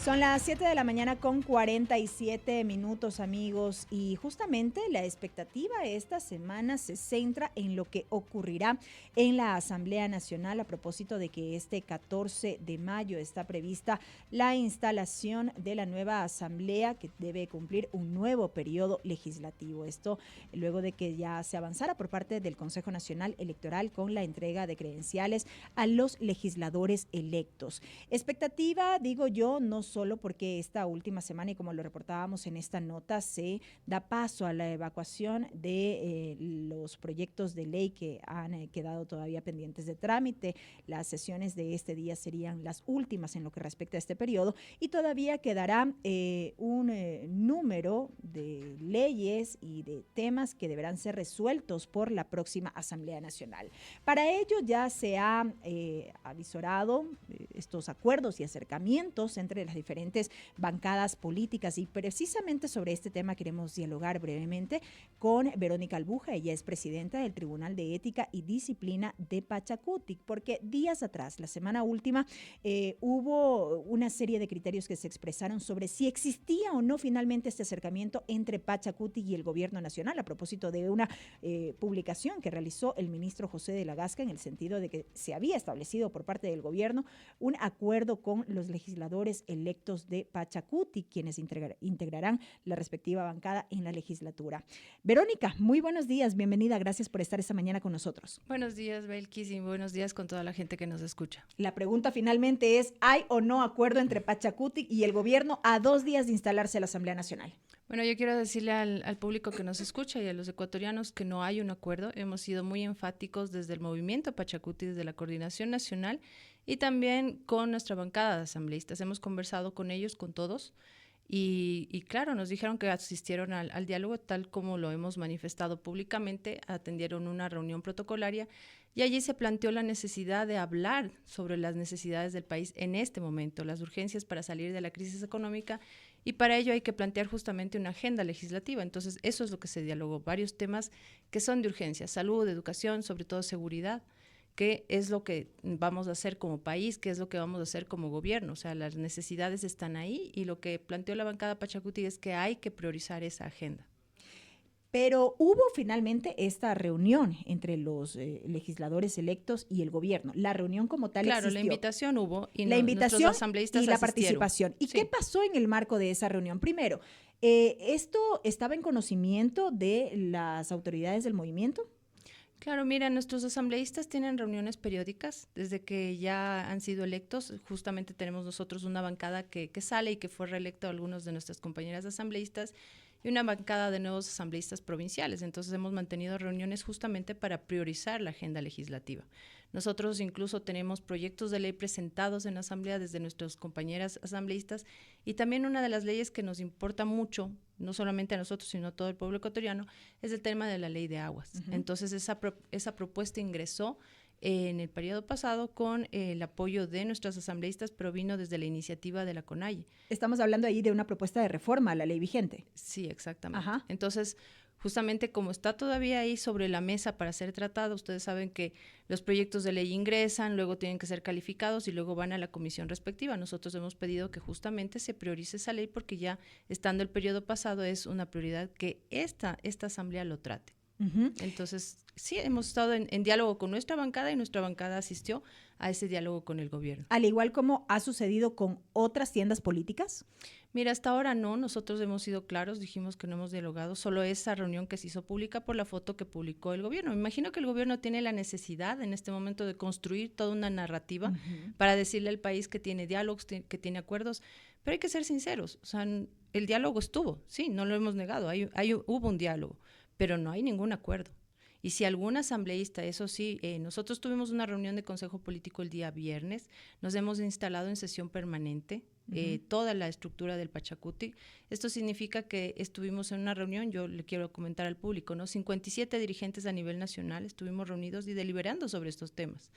Son las 7 de la mañana con 47 minutos, amigos, y justamente la expectativa esta semana se centra en lo que ocurrirá en la Asamblea Nacional a propósito de que este 14 de mayo está prevista la instalación de la nueva Asamblea que debe cumplir un nuevo periodo legislativo. Esto luego de que ya se avanzara por parte del Consejo Nacional Electoral con la entrega de credenciales a los legisladores electos. Expectativa, digo yo, no solo porque esta última semana, y como lo reportábamos en esta nota, se da paso a la evacuación de los proyectos de ley que han quedado todavía pendientes de trámite. Las sesiones de este día serían las últimas en lo que respecta a este periodo y todavía quedará un número de leyes y de temas que deberán ser resueltos por la próxima Asamblea Nacional. Para ello ya se ha avisorado estos acuerdos y acercamientos entre las diferentes bancadas políticas, y precisamente sobre este tema queremos dialogar brevemente con Verónica Albuja. Ella es presidenta del Tribunal de Ética y Disciplina de Pachacutic, porque días atrás, la semana última, hubo una serie de criterios que se expresaron sobre si existía o no finalmente este acercamiento entre Pachacutic y el gobierno nacional a propósito de una publicación que realizó el ministro José de la Gasca, en el sentido de que se había establecido por parte del gobierno un acuerdo con los legisladores electos de Pachacutic, quienes integrarán la respectiva bancada en la legislatura. Verónica, muy buenos días, bienvenida, gracias por estar esta mañana con nosotros. Buenos días, Belkis, y buenos días con toda la gente que nos escucha. La pregunta finalmente es, ¿hay o no acuerdo entre Pachacutic y el gobierno a 2 días de instalarse la Asamblea Nacional? Bueno, yo quiero decirle al público que nos escucha y a los ecuatorianos que no hay un acuerdo. Hemos sido muy enfáticos desde el movimiento Pachacutic, desde la Coordinación Nacional y también con nuestra bancada de asambleístas. Hemos conversado con ellos, con todos, y claro, nos dijeron que asistieron al diálogo tal como lo hemos manifestado públicamente, atendieron una reunión protocolaria y allí se planteó la necesidad de hablar sobre las necesidades del país en este momento, las urgencias para salir de la crisis económica, y para ello hay que plantear justamente una agenda legislativa. Entonces, eso es lo que se dialogó, varios temas que son de urgencia: salud, educación, sobre todo seguridad, qué es lo que vamos a hacer como país, qué es lo que vamos a hacer como gobierno. O sea, las necesidades están ahí y lo que planteó la bancada Pachacutic es que hay que priorizar esa agenda. Pero hubo finalmente esta reunión entre los legisladores electos y el gobierno. La reunión como tal Claro, existió. la invitación hubo y la invitación nuestros asambleístas y la asistieron. participación. ¿Y Sí. qué pasó en el marco de esa reunión? Primero, ¿esto estaba en conocimiento de las autoridades del movimiento? Claro, mira, nuestros asambleístas tienen reuniones periódicas desde que ya han sido electos. Justamente tenemos nosotros una bancada que sale y que fue reelecta a algunos de nuestras compañeras asambleístas, y una bancada de nuevos asambleístas provinciales. Entonces hemos mantenido reuniones justamente para priorizar la agenda legislativa. Nosotros incluso tenemos proyectos de ley presentados en la asamblea desde nuestras compañeras asambleístas, y también una de las leyes que nos importa mucho, no solamente a nosotros, sino a todo el pueblo ecuatoriano, es el tema de la ley de aguas. Entonces esa propuesta ingresó en el periodo pasado con el apoyo de nuestros asambleístas, pero vino desde la iniciativa de la CONAIE. Estamos hablando ahí de una propuesta de reforma a la ley vigente. Sí, exactamente. Ajá. Entonces, justamente como está todavía ahí sobre la mesa para ser tratado, ustedes saben que los proyectos de ley ingresan, luego tienen que ser calificados y luego van a la comisión respectiva. Nosotros hemos pedido que justamente se priorice esa ley porque ya estando el periodo pasado es una prioridad que esta asamblea lo trate. Entonces, sí, hemos estado en diálogo con nuestra bancada y nuestra bancada asistió a ese diálogo con el gobierno. Al igual como ha sucedido con otras tiendas políticas. Mira, hasta ahora no, nosotros hemos sido claros, dijimos que no hemos dialogado, solo esa reunión que se hizo pública por la foto que publicó el gobierno. Me imagino que el gobierno tiene la necesidad en este momento de construir toda una narrativa para decirle al país que tiene diálogos, que tiene acuerdos, pero hay que ser sinceros, o sea, el diálogo estuvo, sí, no lo hemos negado, hubo un diálogo, pero no hay ningún acuerdo. Y si algún asambleísta, eso sí, nosotros tuvimos una reunión de Consejo Político el día viernes, nos hemos instalado en sesión permanente, toda la estructura del Pachacutic. Esto significa que estuvimos en una reunión, yo le quiero comentar al público, ¿no? 57 dirigentes a nivel nacional estuvimos reunidos y deliberando sobre estos temas.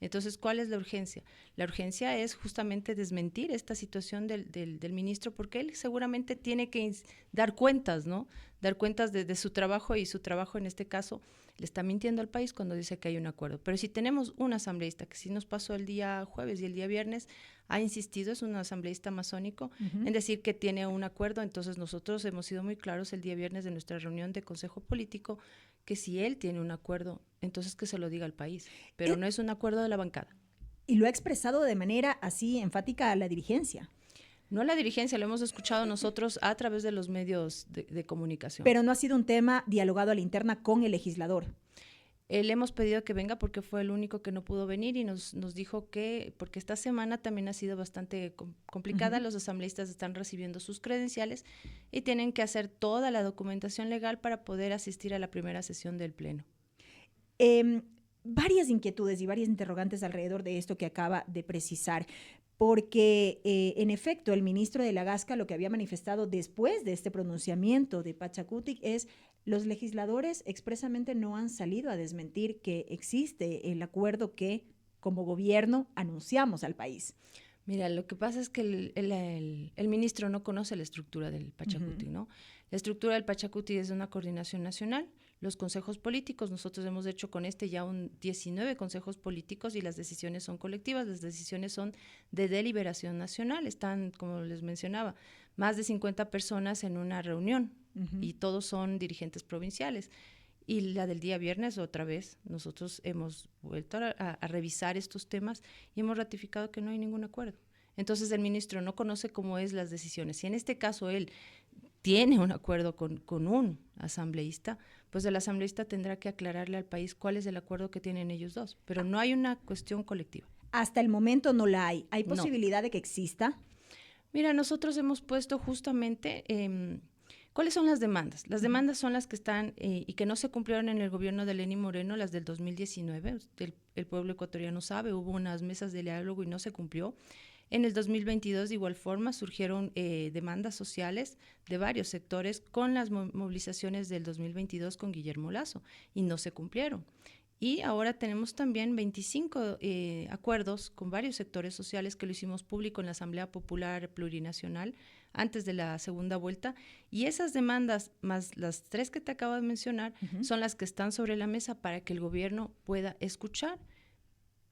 Entonces, ¿cuál es la urgencia? La urgencia es justamente desmentir esta situación del ministro, porque él seguramente tiene que dar cuentas, ¿no?, dar cuentas de su trabajo, y su trabajo en este caso le está mintiendo al país cuando dice que hay un acuerdo. Pero si tenemos un asambleísta que sí nos pasó el día jueves y el día viernes, ha insistido, es un asambleísta masónico, en decir que tiene un acuerdo. Entonces nosotros hemos sido muy claros el día viernes de nuestra reunión de Consejo Político que si él tiene un acuerdo, entonces que se lo diga al país, pero no es un acuerdo de la bancada. Y lo ha expresado de manera así enfática a la dirigencia. No a la dirigencia, lo hemos escuchado nosotros a través de los medios de comunicación. Pero no ha sido un tema dialogado a la interna con el legislador. Le hemos pedido que venga porque fue el único que no pudo venir, y nos dijo que, porque esta semana también ha sido bastante complicada, los asambleístas están recibiendo sus credenciales y tienen que hacer toda la documentación legal para poder asistir a la primera sesión del Pleno. Varias inquietudes y varias interrogantes alrededor de esto que acaba de precisar, porque en efecto el ministro de la Gasca lo que había manifestado después de este pronunciamiento de Pachacutic es: los legisladores expresamente no han salido a desmentir que existe el acuerdo que como gobierno anunciamos al país. Mira, lo que pasa es que el ministro no conoce la estructura del Pachacutic, ¿no? La estructura del Pachacutic es una coordinación nacional, los consejos políticos, nosotros hemos hecho con ya 19 consejos políticos y las decisiones son colectivas, las decisiones son de deliberación nacional, están, como les mencionaba, más de 50 personas en una reunión y todos son dirigentes provinciales. Y la del día viernes, otra vez, nosotros hemos vuelto a revisar estos temas y hemos ratificado que no hay ningún acuerdo. Entonces el ministro no conoce cómo es las decisiones. Si en este caso él tiene un acuerdo con un asambleísta, pues el asambleísta tendrá que aclararle al país cuál es el acuerdo que tienen ellos dos. Pero no hay una cuestión colectiva. Hasta el momento no la hay. ¿Hay posibilidad de que exista? Mira, nosotros hemos puesto justamente... ¿cuáles son las demandas? Las demandas son las que están y que no se cumplieron en el gobierno de Lenín Moreno, las del 2019. El pueblo ecuatoriano sabe, hubo unas mesas de diálogo y no se cumplió. En el 2022, de igual forma, surgieron demandas sociales de varios sectores con las movilizaciones del 2022 con Guillermo Lasso y no se cumplieron. Y ahora tenemos también 25 acuerdos con varios sectores sociales que lo hicimos público en la Asamblea Popular Plurinacional antes de la segunda vuelta, y esas demandas, más las 3 que te acabo de mencionar, son las que están sobre la mesa para que el gobierno pueda escuchar,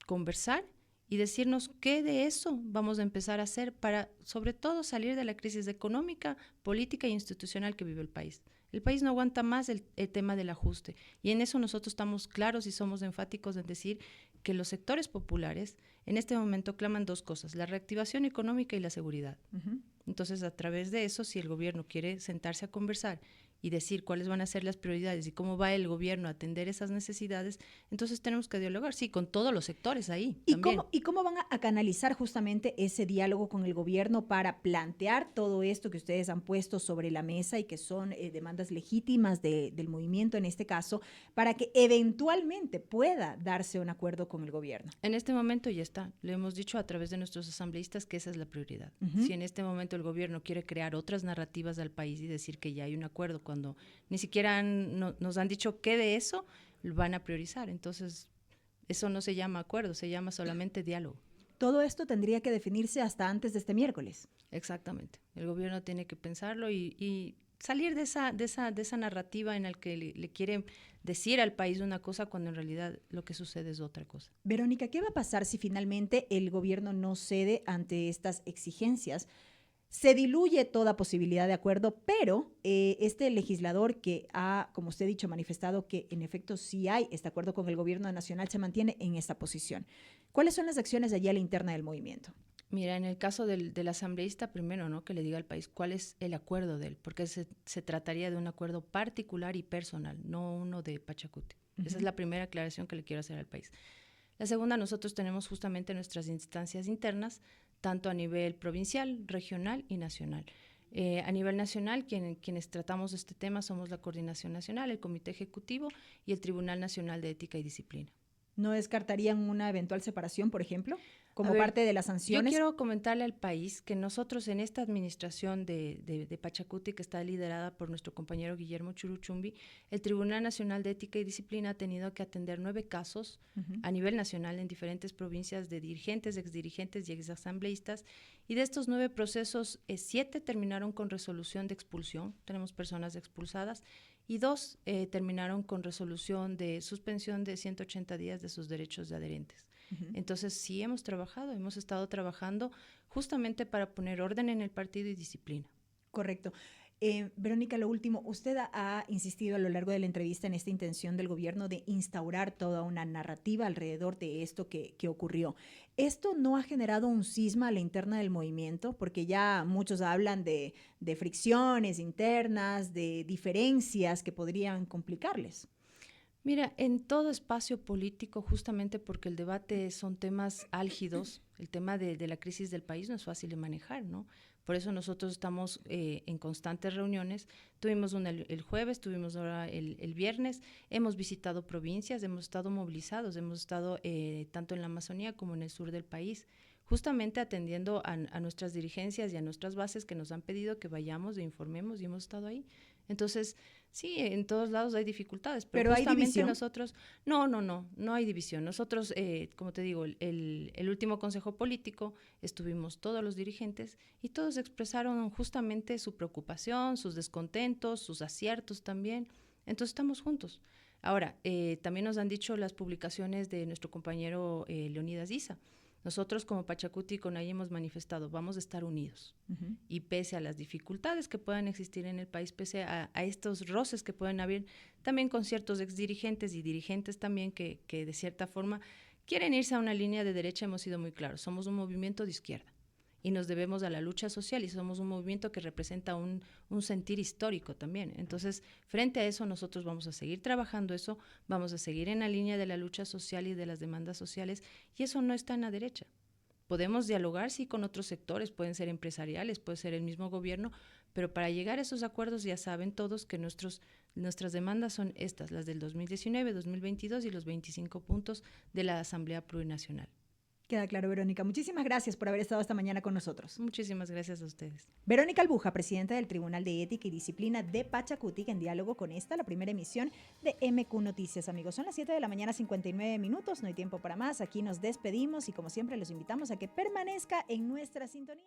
conversar y decirnos qué de eso vamos a empezar a hacer para, sobre todo, salir de la crisis económica, política e institucional que vive el país. El país no aguanta más el tema del ajuste, y en eso nosotros estamos claros y somos enfáticos en decir que los sectores populares en este momento claman 2 cosas: la reactivación económica y la seguridad. Entonces, a través de eso, si el gobierno quiere sentarse a conversar y decir cuáles van a ser las prioridades y cómo va el gobierno a atender esas necesidades, entonces tenemos que dialogar, sí, con todos los sectores ahí. ¿Y cómo van a canalizar justamente ese diálogo con el gobierno para plantear todo esto que ustedes han puesto sobre la mesa y que son demandas legítimas del movimiento en este caso, para que eventualmente pueda darse un acuerdo con el gobierno? En este momento ya está, le hemos dicho a través de nuestros asambleístas que esa es la prioridad. Si en este momento el gobierno quiere crear otras narrativas al país y decir que ya hay un acuerdo cuando ni siquiera nos han dicho qué de eso van a priorizar, entonces eso no se llama acuerdo, se llama solamente diálogo. Todo esto tendría que definirse hasta antes de este miércoles. Exactamente, el gobierno tiene que pensarlo y salir de esa narrativa en la que le quieren decir al país una cosa cuando en realidad lo que sucede es otra cosa. Verónica, ¿qué va a pasar si finalmente el gobierno no cede ante estas exigencias? Se diluye toda posibilidad de acuerdo, pero este legislador que ha, como usted ha dicho, manifestado que en efecto sí hay este acuerdo con el gobierno nacional, se mantiene en esta posición. ¿Cuáles son las acciones allí a la interna del movimiento? Mira, en el caso del asambleísta, primero, ¿no?, que le diga al país cuál es el acuerdo de él, porque se trataría de un acuerdo particular y personal, no uno de Pachacuti. Esa es la primera aclaración que le quiero hacer al país. La segunda, nosotros tenemos justamente nuestras instancias internas, tanto a nivel provincial, regional y nacional. A nivel nacional, quienes tratamos este tema somos la Coordinación Nacional, el Comité Ejecutivo y el Tribunal Nacional de Ética y Disciplina. ¿No descartarían una eventual separación, por ejemplo, como A ver, parte de las yo sanciones? quiero comentarle al país que nosotros en esta administración de Pachacuti, que está liderada por nuestro compañero Guillermo Churuchumbi, el Tribunal Nacional de Ética y Disciplina ha tenido que atender 9 casos a nivel nacional en diferentes provincias de dirigentes, exdirigentes y exasambleístas, y de estos 9 procesos, 7 terminaron con resolución de expulsión, tenemos personas expulsadas, y 2 terminaron con resolución de suspensión de 180 días de sus derechos de adherentes. Entonces sí hemos estado trabajando justamente para poner orden en el partido y disciplina. Correcto. Verónica, lo último, usted ha insistido a lo largo de la entrevista en esta intención del gobierno de instaurar toda una narrativa alrededor de esto que ocurrió. ¿Esto no ha generado un cisma a la interna del movimiento? Porque ya muchos hablan de fricciones internas, de diferencias que podrían complicarles. Mira, en todo espacio político, justamente porque el debate son temas álgidos, el tema de la crisis del país no es fácil de manejar, ¿no? Por eso nosotros estamos en constantes reuniones. Tuvimos una el jueves, tuvimos ahora el viernes, hemos visitado provincias, hemos estado movilizados, hemos estado tanto en la Amazonía como en el sur del país, justamente atendiendo a nuestras dirigencias y a nuestras bases que nos han pedido que vayamos e informemos y hemos estado ahí. Entonces, sí, en todos lados hay dificultades, pero ¿hay división? nosotros, no hay división. Nosotros, como te digo, el último consejo político, estuvimos todos los dirigentes y todos expresaron justamente su preocupación, sus descontentos, sus aciertos también. Entonces estamos juntos. Ahora, también nos han dicho las publicaciones de nuestro compañero Leonidas Issa. Nosotros como Pachacuti con ahí hemos manifestado, vamos a estar unidos. Y pese a las dificultades que puedan existir en el país, pese a estos roces que pueden haber, también con ciertos exdirigentes y dirigentes también que de cierta forma quieren irse a una línea de derecha, hemos sido muy claros, somos un movimiento de izquierda y nos debemos a la lucha social y somos un movimiento que representa un sentir histórico también. Entonces, frente a eso, nosotros vamos a seguir trabajando eso, vamos a seguir en la línea de la lucha social y de las demandas sociales, y eso no está en la derecha. Podemos dialogar, sí, con otros sectores, pueden ser empresariales, puede ser el mismo gobierno, pero para llegar a esos acuerdos ya saben todos que nuestras demandas son estas, las del 2019, 2022 y los 25 puntos de la Asamblea Plurinacional. Queda claro, Verónica. Muchísimas gracias por haber estado esta mañana con nosotros. Muchísimas gracias a ustedes. Verónica Albuja, presidenta del Tribunal de Ética y Disciplina de Pachacuti, en diálogo con la primera emisión de MQ Noticias. Amigos, son las 7 de la mañana, 59 minutos, no hay tiempo para más. Aquí nos despedimos y como siempre los invitamos a que permanezca en nuestra sintonía.